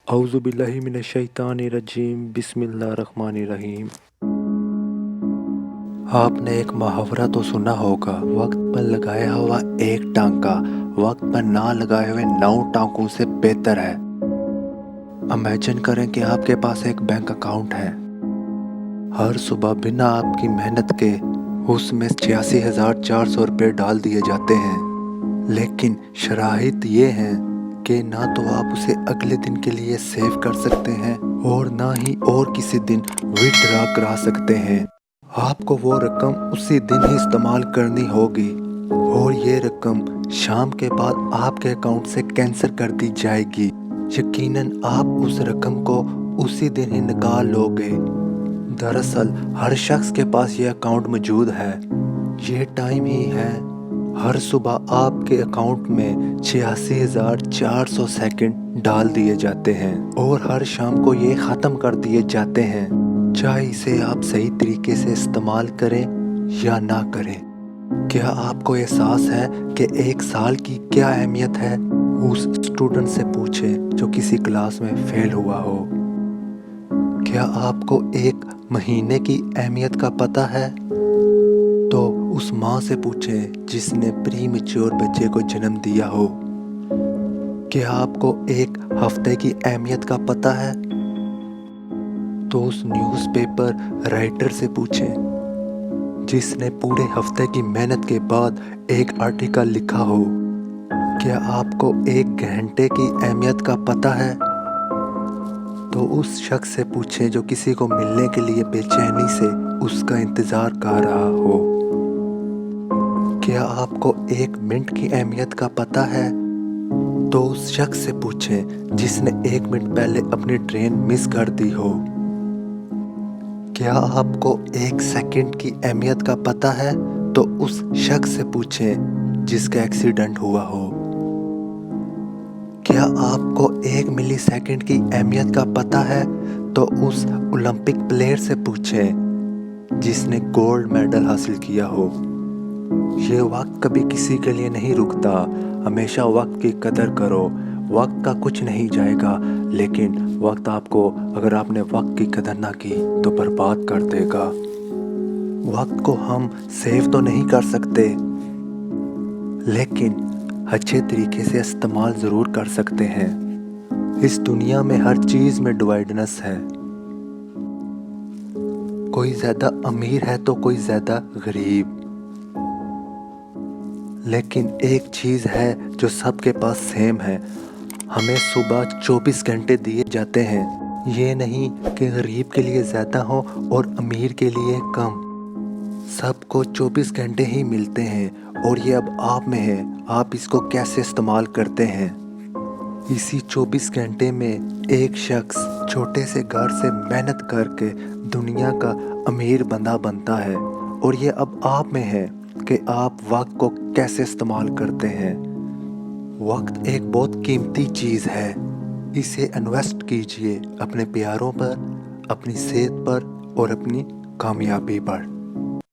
اعوذ باللہ من الشیطان الرجیم، بسم اللہ الرحمن الرحیم۔ آپ نے ایک محاورہ تو سنا ہوگا، وقت پر لگایا ہوا ایک ٹانکا وقت پر نہ لگائے ہوئے 9 ٹانکوں سے بہتر ہے۔ امیجن کریں کہ آپ کے پاس ایک بینک اکاؤنٹ ہے۔ ہر صبح بنا آپ کی محنت کے اس میں 86,400 روپے ڈال دیے جاتے ہیں، لیکن شرائط یہ ہیں کہ نہ تو آپ اسے اگلے دن کے لیے سیو کر سکتے ہیں اور نہ ہی اور کسی دن وِڈرا کرا سکتے ہیں۔ آپ کو وہ رقم اسی دن ہی استعمال کرنی ہوگی اور یہ رقم شام کے بعد آپ کے اکاؤنٹ سے کینسل کر دی جائے گی۔ یقیناً آپ اس رقم کو اسی دن ہی نکال لو گے۔ دراصل ہر شخص کے پاس یہ اکاؤنٹ موجود ہے۔ یہ ٹائم ہی ہے۔ ہر صبح آپ کے اکاؤنٹ میں 86,400 سیکنڈ ڈال دیے جاتے ہیں اور ہر شام کو یہ ختم کر دیے جاتے ہیں، چاہے اسے آپ صحیح طریقے سے استعمال کریں یا نہ کریں۔ کیا آپ کو احساس ہے کہ ایک سال کی کیا اہمیت ہے؟ اس اسٹوڈنٹ سے پوچھیں جو کسی کلاس میں فیل ہوا ہو۔ کیا آپ کو ایک مہینے کی اہمیت کا پتہ ہے؟ تو اس ماں سے پوچھیں جس نے پری میچور بچے کو جنم دیا ہو۔ کیا آپ کو ایک ہفتے کی اہمیت کا پتہ ہے؟ تو اس نیوز پیپر رائٹر سے پوچھیں جس نے پورے ہفتے کی محنت کے بعد ایک آرٹیکل لکھا ہو۔ کیا آپ کو ایک گھنٹے کی اہمیت کا پتہ ہے؟ تو اس شخص سے پوچھیں جو کسی کو ملنے کے لیے بے چینی سے اس کا انتظار کر رہا ہو۔ کیا آپ کو ایک منٹ کی اہمیت کا پتہ ہے؟ تو اس شخص سے پوچھیں جس نے 1 منٹ پہلے اپنی ٹرین مس کر دی ہو۔ کیا آپ کو 1 سیکنڈ کی اہمیت کا پتہ ہے؟ تو اس شخص سے پوچھیں جس کا ایکسیڈنٹ ہوا ہو۔ کیا آپ کو 1 ملی سیکنڈ کی اہمیت کا پتہ ہے؟ تو اس اولمپک پلیئر سے پوچھیں جس نے گولڈ میڈل حاصل کیا ہو۔ یہ وقت کبھی کسی کے لیے نہیں رکتا، ہمیشہ وقت کی قدر کرو۔ وقت کا کچھ نہیں جائے گا، لیکن وقت آپ کو اگر آپ نے وقت کی قدر نہ کی تو برباد کر دے گا۔ وقت کو ہم سیو تو نہیں کر سکتے، لیکن اچھے طریقے سے استعمال ضرور کر سکتے ہیں۔ اس دنیا میں ہر چیز میں ڈیوائڈنس ہے۔ کوئی زیادہ امیر ہے تو کوئی زیادہ غریب، لیکن ایک چیز ہے جو سب کے پاس سیم ہے۔ ہمیں صبح 24 گھنٹے دیے جاتے ہیں۔ یہ نہیں کہ غریب کے لیے زیادہ ہو اور امیر کے لیے کم۔ سب کو 24 گھنٹے ہی ملتے ہیں اور یہ اب آپ میں ہے، آپ اس کو کیسے استعمال کرتے ہیں۔ اسی 24 گھنٹے میں ایک شخص چھوٹے سے گھر سے محنت کر کے دنیا کا امیر بندہ بنتا ہے، اور یہ اب آپ میں ہے کہ آپ وقت کو کیسے استعمال کرتے ہیں۔ وقت ایک بہت قیمتی چیز ہے، اسے انویسٹ کیجئے اپنے پیاروں پر، اپنی صحت پر اور اپنی کامیابی پر۔